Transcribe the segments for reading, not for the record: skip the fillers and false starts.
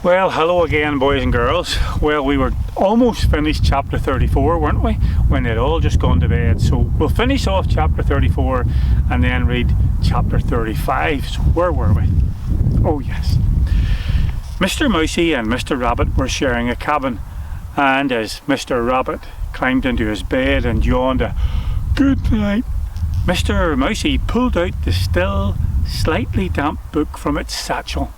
Well, hello again, boys and girls. Well, we were almost finished chapter 34, weren't we? When they'd all just gone to bed. So we'll finish off chapter 34 and then read chapter 35. So where were we? Oh yes. Mr. Mousey and Mr. Rabbit were sharing a cabin, and as Mr. Rabbit climbed into his bed and yawned a good night, Mr. Mousey pulled out the still, slightly damp book from its satchel.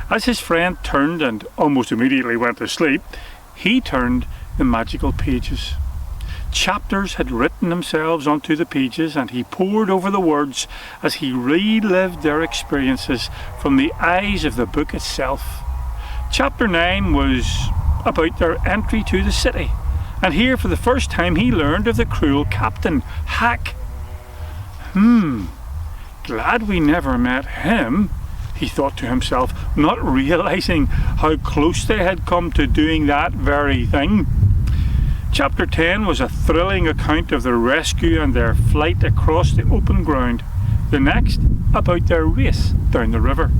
As his friend turned and almost immediately went to sleep, he turned the magical pages. Chapters had written themselves onto the pages, and he pored over the words as he relived their experiences from the eyes of the book itself. Chapter 9 was about their entry to the city, and here for the first time he learned of the cruel captain, Hack. Glad we never met him, he thought to himself, not realising how close they had come to doing that very thing. Chapter 10 was a thrilling account of their rescue and their flight across the open ground. The next, about their race down the river.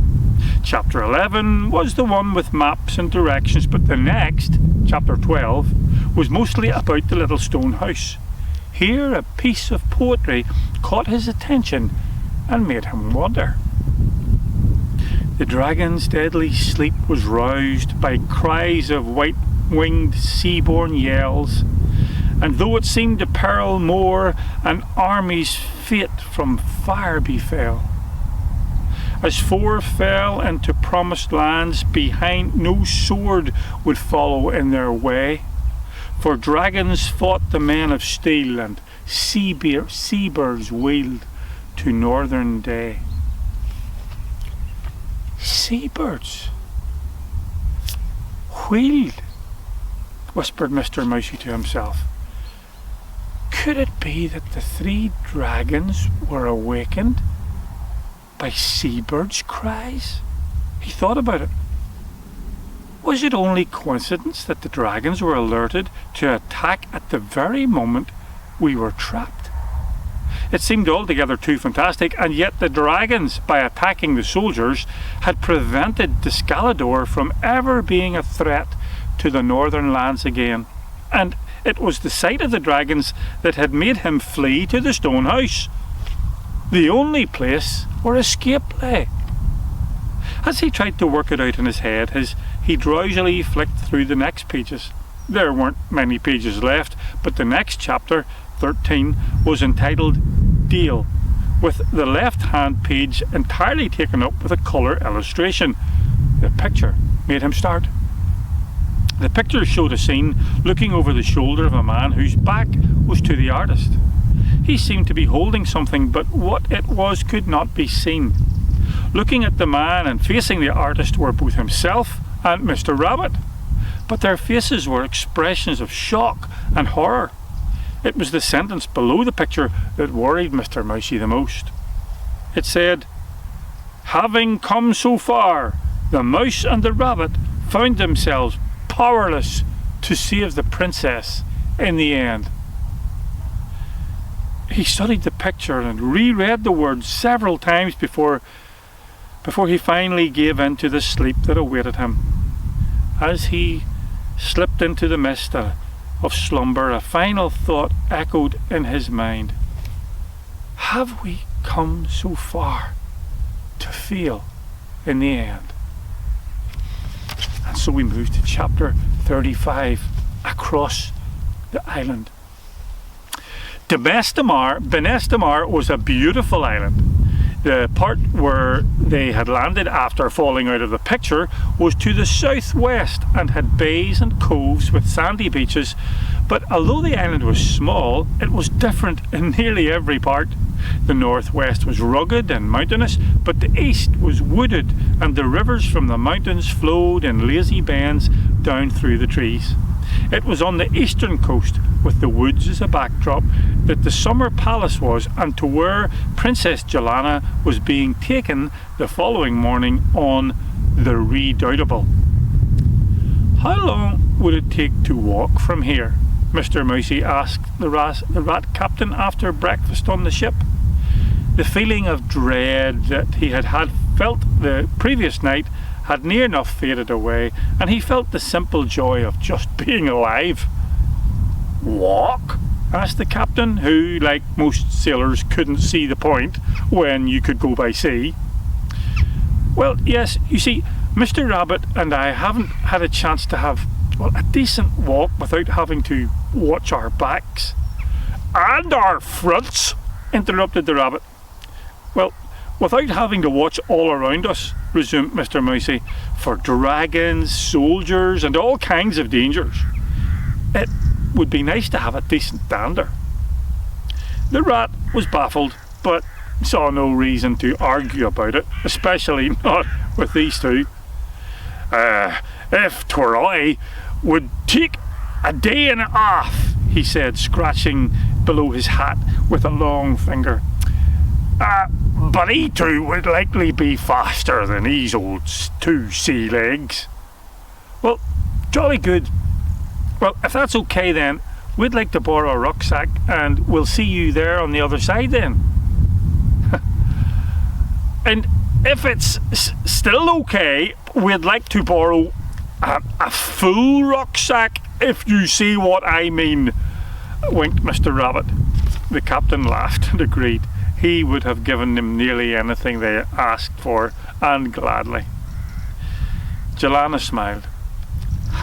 Chapter 11 was the one with maps and directions, but the next, chapter 12, was mostly about the little stone house. Here a piece of poetry caught his attention and made him wonder. The dragon's deadly sleep was roused by cries of white-winged sea-born yells, and though it seemed to peril more, an army's fate from fire befell. As four fell into promised lands, behind no sword would follow in their way, for dragons fought the men of steel, and seabirds wheeled to northern day. Seabirds wheeled, whispered Mr. Mousey to himself. Could it be that the three dragons were awakened by seabirds' cries? He thought about it. Was it only coincidence that the dragons were alerted to attack at the very moment we were trapped? It seemed altogether too fantastic, and yet the dragons, by attacking the soldiers, had prevented Descalador from ever being a threat to the northern lands again. And it was the sight of the dragons that had made him flee to the stone house, the only place where escape lay. As he tried to work it out in his head, he drowsily flicked through the next pages. There weren't many pages left, but the next chapter, 13, was entitled Deal, with the left-hand page entirely taken up with a colour illustration. The picture made him start. The picture showed a scene looking over the shoulder of a man whose back was to the artist. He seemed to be holding something, but what it was could not be seen. Looking at the man and facing the artist were both himself and Mr. Rabbit, but their faces were expressions of shock and horror. It was the sentence below the picture that worried Mr. Mousey the most. It said, "Having come so far, the mouse and the rabbit found themselves powerless to save the princess in the end." He studied the picture and reread the words several times before he finally gave in to the sleep that awaited him. As he slipped into the mist of slumber, a final thought echoed in his mind. Have we come so far to fail in the end? And so we move to chapter 35, across the island. Benestemar was a beautiful island. The part where they had landed after falling out of the picture was to the southwest and had bays and coves with sandy beaches, but although the island was small, it was different in nearly every part. The northwest was rugged and mountainous, but the east was wooded, and the rivers from the mountains flowed in lazy bends down through the trees. It was on the eastern coast, with the woods as a backdrop, that the summer palace was, and to where Princess Jelana was being taken the following morning on the Redoubtable. How long would it take to walk from here? Mr. Mousey asked the rat captain after breakfast on the ship. The feeling of dread that he had felt the previous night had near enough faded away, and he felt the simple joy of just being alive. "Walk?" asked the captain, who, like most sailors, couldn't see the point when you could go by sea. "Well, yes, you see, Mr. Rabbit and I haven't had a chance to have, well, a decent walk without having to watch our backs." "And our fronts," interrupted the rabbit. "Well, without having to watch all around us," resumed Mr. Mousey, "for dragons, soldiers, and all kinds of dangers. It would be nice to have a decent dander." The rat was baffled, but saw no reason to argue about it, especially not with these two. "If 'twere I, would take a day and a half," he said, scratching below his hat with a long finger. But he too would likely be faster than these old two sea legs." "Well, jolly good. Well, if that's okay then, we'd like to borrow a rucksack, and we'll see you there on the other side then." "And if it's still okay, we'd like to borrow a full rucksack, if you see what I mean," winked Mr. Rabbit. The captain laughed and agreed. He would have given them nearly anything they asked for, and gladly. Joanna smiled.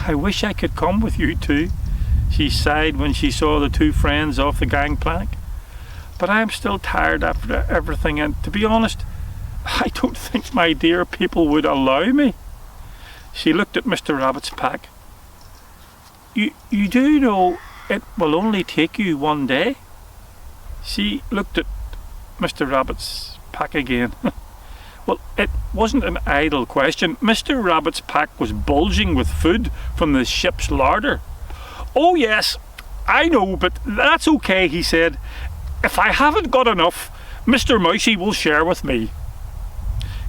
"I wish I could come with you too," she sighed when she saw the two friends off the gangplank. "But I'm still tired after everything, and to be honest, I don't think my dear people would allow me." She looked at Mr. Rabbit's pack. You do know it will only take you one day?" She looked at Mr. Rabbit's pack again. Well, it wasn't an idle question. Mr. Rabbit's pack was bulging with food from the ship's larder. "Oh yes, I know, but that's okay," he said. "If I haven't got enough, Mr. Mousey will share with me."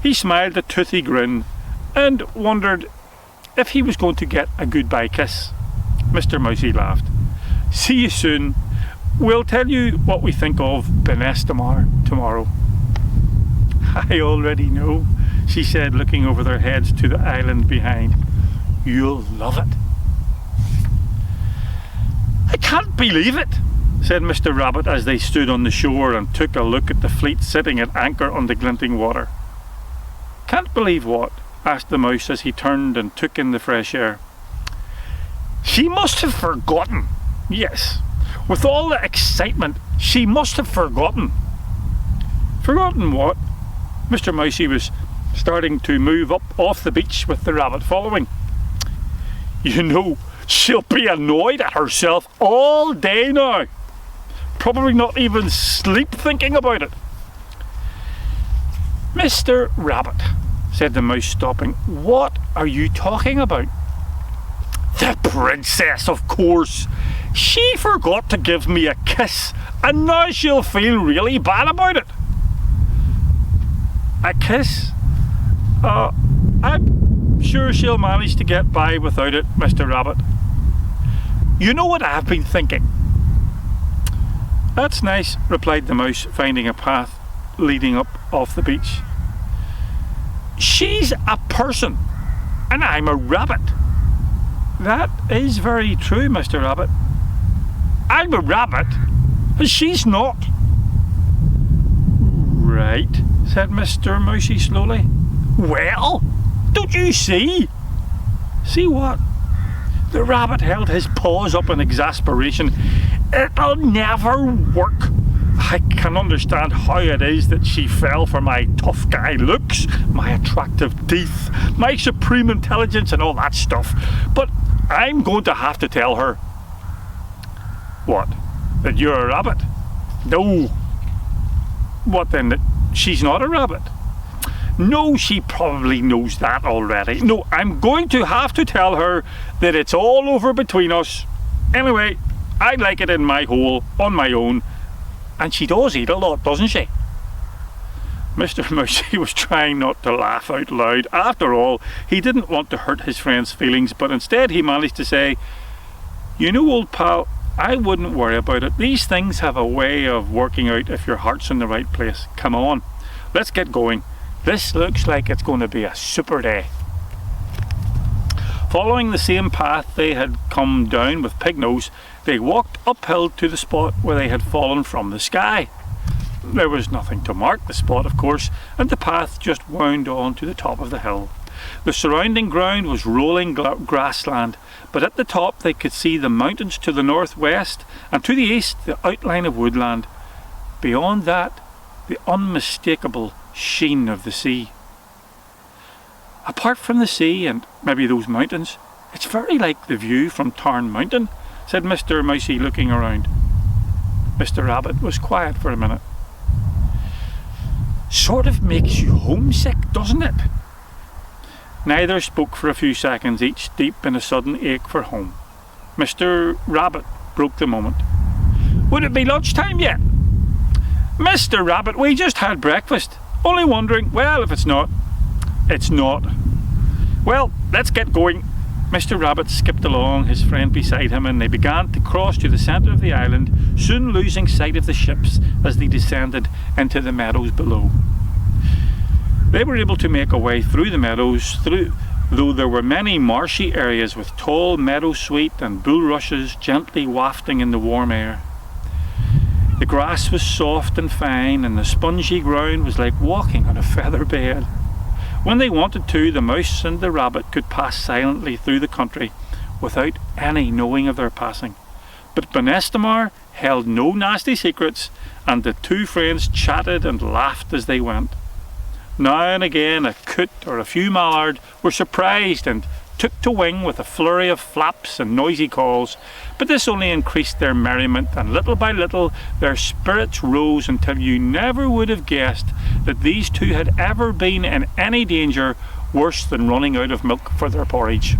He smiled a toothy grin and wondered if he was going to get a goodbye kiss. Mr. Mousey laughed. "See you soon. We'll tell you what we think of Benestemar tomorrow." "I already know," she said, looking over their heads to the island behind. "You'll love it." "I can't believe it," said Mr. Rabbit as they stood on the shore and took a look at the fleet sitting at anchor on the glinting water. "Can't believe what?" asked the mouse as he turned and took in the fresh air. "She must have forgotten. Yes, with all the excitement, she must have forgotten." "Forgotten what?" Mr. Mousey was starting to move up off the beach with the rabbit following. "You know, she'll be annoyed at herself all day now. Probably not even sleep thinking about it." "Mr. Rabbit," said the mouse, stopping, "what are you talking about?" "The princess, of course. She forgot to give me a kiss, and now she'll feel really bad about it." "A kiss? I'm sure she'll manage to get by without it, Mr. Rabbit." "You know what I've been thinking?" "That's nice," replied the mouse, finding a path leading up off the beach. "She's a person, and I'm a rabbit." "That is very true, Mr. Rabbit." "I'm a rabbit, and she's not." "Right," said Mr. Mousey slowly. "Well, don't you see?" "See what?" The rabbit held his paws up in exasperation. "It'll never work. I can understand how it is that she fell for my tough guy looks, my attractive teeth, my supreme intelligence and all that stuff. But I'm going to have to tell her." "What? That you're a rabbit?" "No." "What then, that she's not a rabbit?" "No, she probably knows that already. No, I'm going to have to tell her that it's all over between us. Anyway, I like it in my hole, on my own. And she does eat a lot, doesn't she?" Mr. Mousey was trying not to laugh out loud. After all, he didn't want to hurt his friend's feelings, but instead he managed to say, "You know, old pal, I wouldn't worry about it. These things have a way of working out if your heart's in the right place. Come on, let's get going. This looks like it's going to be a super day." Following the same path they had come down with Pignose, they walked uphill to the spot where they had fallen from the sky. There was nothing to mark the spot, of course, and the path just wound on to the top of the hill. The surrounding ground was rolling grassland, but at the top they could see the mountains to the northwest, and to the east the outline of woodland. Beyond that, the unmistakable sheen of the sea. Apart from the sea and maybe those mountains, it's very like the view from Tarn Mountain, said Mr. Mousey, looking around. Mr. Rabbit was quiet for a minute. Sort of makes you homesick, doesn't it? Neither spoke for a few seconds, each deep in a sudden ache for home. Mr. Rabbit broke the moment. Would it be lunchtime yet? Mr. Rabbit, we just had breakfast. Only wondering, well, if it's not. It's not. Well, let's get going. Mr. Rabbit skipped along, his friend beside him, and they began to cross to the centre of the island, soon losing sight of the ships as they descended into the meadows below. They were able to make a way through the meadows, though there were many marshy areas with tall meadowsweet and bulrushes gently wafting in the warm air. The grass was soft and fine, and the spongy ground was like walking on a feather bed. When they wanted to, the mouse and the rabbit could pass silently through the country without any knowing of their passing. But Benestemar held no nasty secrets, and the two friends chatted and laughed as they went. Now and again a coot or a few mallard were surprised and took to wing with a flurry of flaps and noisy calls, but this only increased their merriment, and little by little their spirits rose until you never would have guessed that these two had ever been in any danger worse than running out of milk for their porridge.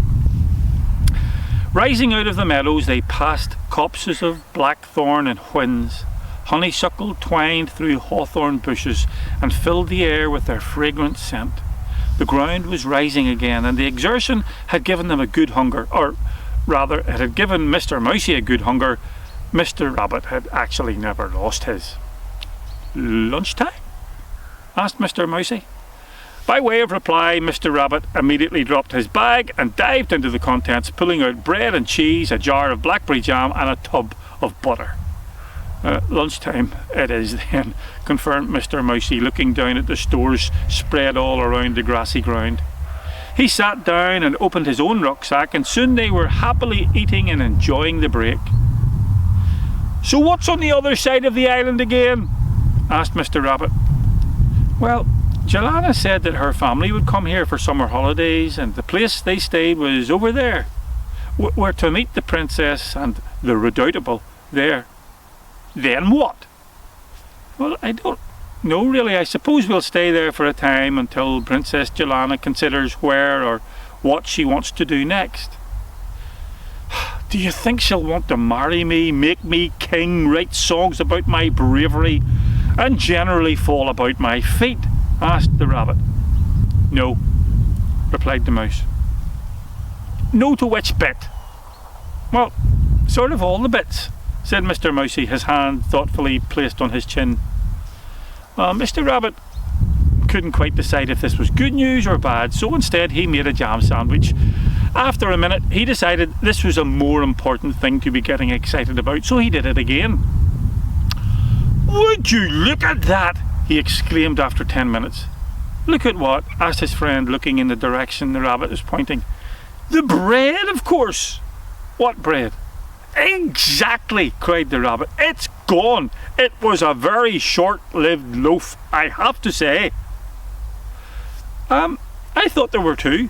Rising out of the meadows, they passed copses of blackthorn and whins. Honeysuckle twined through hawthorn bushes and filled the air with their fragrant scent. The ground was rising again, and the exertion had given them a good hunger, or rather, it had given Mr. Mousey a good hunger. Mr. Rabbit had actually never lost his. Lunchtime? Asked Mr. Mousey. By way of reply, Mr. Rabbit immediately dropped his bag and dived into the contents, pulling out bread and cheese, a jar of blackberry jam, and a tub of butter. Lunchtime it is then, confirmed Mr. Mousey, looking down at the stores spread all around the grassy ground. He sat down and opened his own rucksack, and soon they were happily eating and enjoying the break. So what's on the other side of the island again? Asked Mr. Rabbit. Well, Joanna said that her family would come here for summer holidays, and the place they stayed was over there. We're to meet the princess and the redoubtable there. Then what? Well, I don't know really. I suppose we'll stay there for a time until Princess Joanna considers where or what she wants to do next. Do you think she'll want to marry me, make me king, write songs about my bravery, and generally fall about my feet? Asked the rabbit. No, replied the mouse. No to which bit? Well, sort of all the bits, said Mr. Mousey, his hand thoughtfully placed on his chin. Mr. Rabbit couldn't quite decide if this was good news or bad, so instead he made a jam sandwich. After a minute, he decided this was a more important thing to be getting excited about, so he did it again. Would you look at that? He exclaimed after 10 minutes. Look at what? Asked his friend, looking in the direction the rabbit was pointing. The bread, of course. What bread? Exactly, cried the rabbit. It's gone. It was a very short-lived loaf, I have to say. I thought there were two.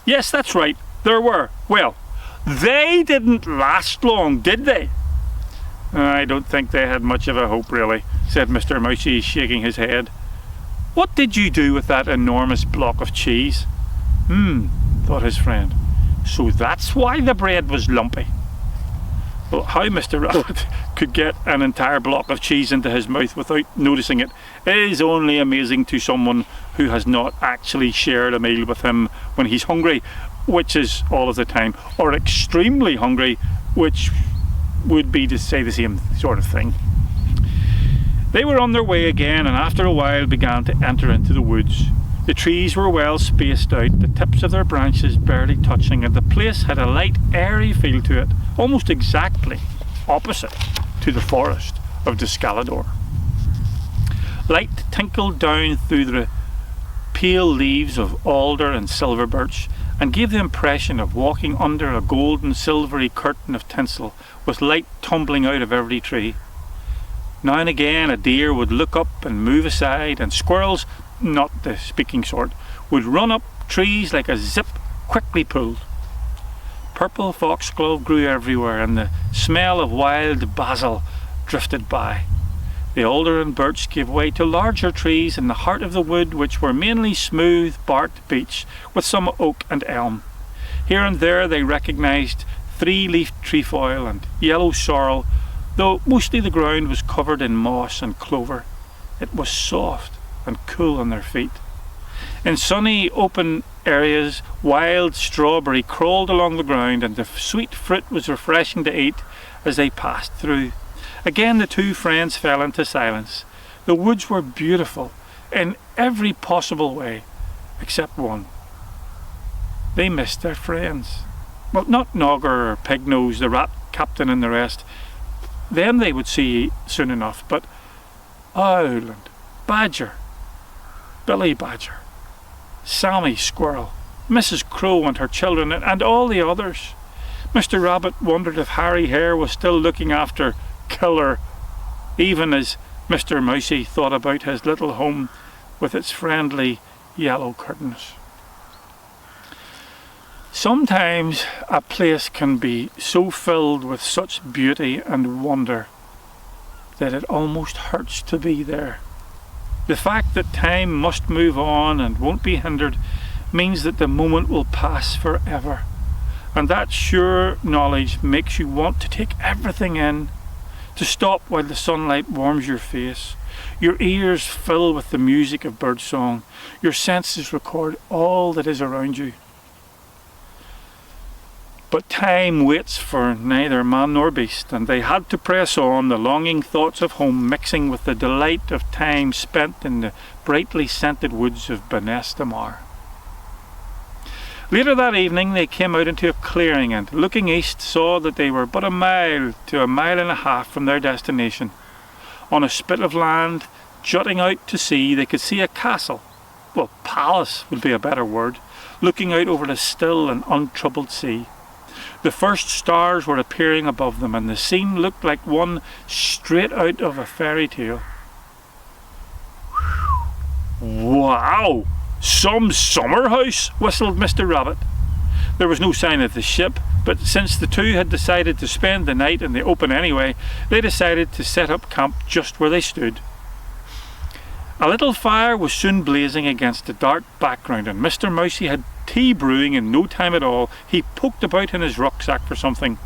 Yes, that's right, there were. Well, they didn't last long, did they? I don't think they had much of a hope, really, said Mr. Mousey, shaking his head. What did you do with that enormous block of cheese? Thought his friend. So that's why the bread was lumpy. Well, how Mr. Rabbit could get an entire block of cheese into his mouth without noticing it is only amazing to someone who has not actually shared a meal with him when he's hungry, which is all of the time, or extremely hungry, which would be to say the same sort of thing. They were on their way again, and after a while began to enter into the woods. The trees were well spaced out, the tips of their branches barely touching, and the place had a light, airy feel to it, almost exactly opposite to the forest of Descalador. Light tinkled down through the pale leaves of alder and silver birch, and gave the impression of walking under a golden silvery curtain of tinsel, with light tumbling out of every tree. Now and again a deer would look up and move aside, and squirrels, not the speaking sort, would run up trees like a zip quickly pulled. Purple foxglove grew everywhere, and the smell of wild basil drifted by. The alder and birch gave way to larger trees in the heart of the wood, which were mainly smooth-barked beech, with some oak and elm. Here and there they recognised three-leafed trefoil and yellow sorrel, though mostly the ground was covered in moss and clover. It was soft and cool on their feet. In sunny, open areas, wild strawberry crawled along the ground, and the sweet fruit was refreshing to eat as they passed through. Again the two friends fell into silence. The woods were beautiful in every possible way, except one. They missed their friends. Well, not Nogger or Pignose, the rat captain, and the rest. Them they would see soon enough, but Owl and Badger, Billy Badger, Sammy Squirrel, Mrs. Crow and her children, and all the others. Mr. Rabbit wondered if Harry Hare was still looking after Killer, even as Mr. Mousey thought about his little home with its friendly yellow curtains. Sometimes a place can be so filled with such beauty and wonder that it almost hurts to be there. The fact that time must move on and won't be hindered means that the moment will pass forever, and that sure knowledge makes you want to take everything in, to stop while the sunlight warms your face, your ears fill with the music of birdsong, your senses record all that is around you. But time waits for neither man nor beast, and they had to press on, the longing thoughts of home mixing with the delight of time spent in the brightly scented woods of Benestemar. Later that evening they came out into a clearing, and looking east saw that they were but a mile to a mile and a half from their destination. On a spit of land jutting out to sea they could see a castle, well, palace would be a better word, looking out over the still and untroubled sea. The first stars were appearing above them, and the scene looked like one straight out of a fairy tale. Wow! Some summer house, whistled Mr. Rabbit. There was no sign of the ship, but since the two had decided to spend the night in the open anyway, they decided to set up camp just where they stood. A little fire was soon blazing against a dark background, and Mr. Mousey had tea brewing in no time at all. He poked about in his rucksack for something.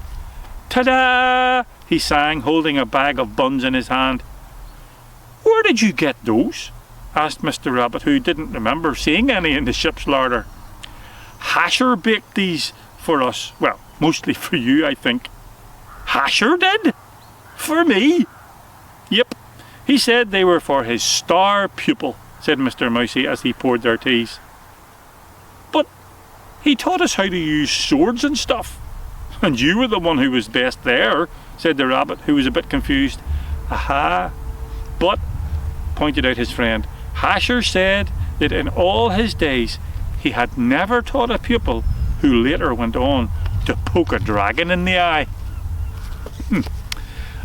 Ta-da! He sang, holding a bag of buns in his hand. Where did you get those? Asked Mr. Rabbit, who didn't remember seeing any in the ship's larder. Hasher baked these for us. Well, mostly for you, I think. Hasher did? For me? Yep. He said they were for his star pupil, said Mr. Mousey as he poured their teas. But he taught us how to use swords and stuff. And you were the one who was best there, said the rabbit, who was a bit confused. Aha. But, pointed out his friend, Hasher said that in all his days he had never taught a pupil who later went on to poke a dragon in the eye.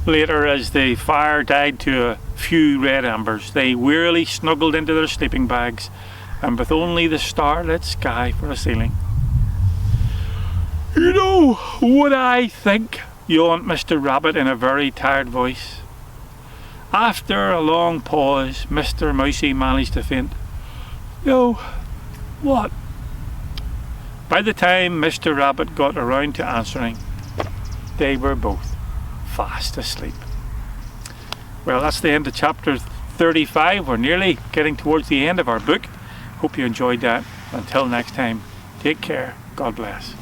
Later, as the fire died to a few red embers, they wearily snuggled into their sleeping bags, and with only the starlit sky for a ceiling. You know what I think? Yawned Mr. Rabbit in a very tired voice. After a long pause, Mr. Mousey managed to faint. "No, what?" By the time Mr. Rabbit got around to answering, they were both fast asleep. Well, that's the end of chapter 35. We're nearly getting towards the end of our book. Hope you enjoyed that. Until next time, take care. God bless.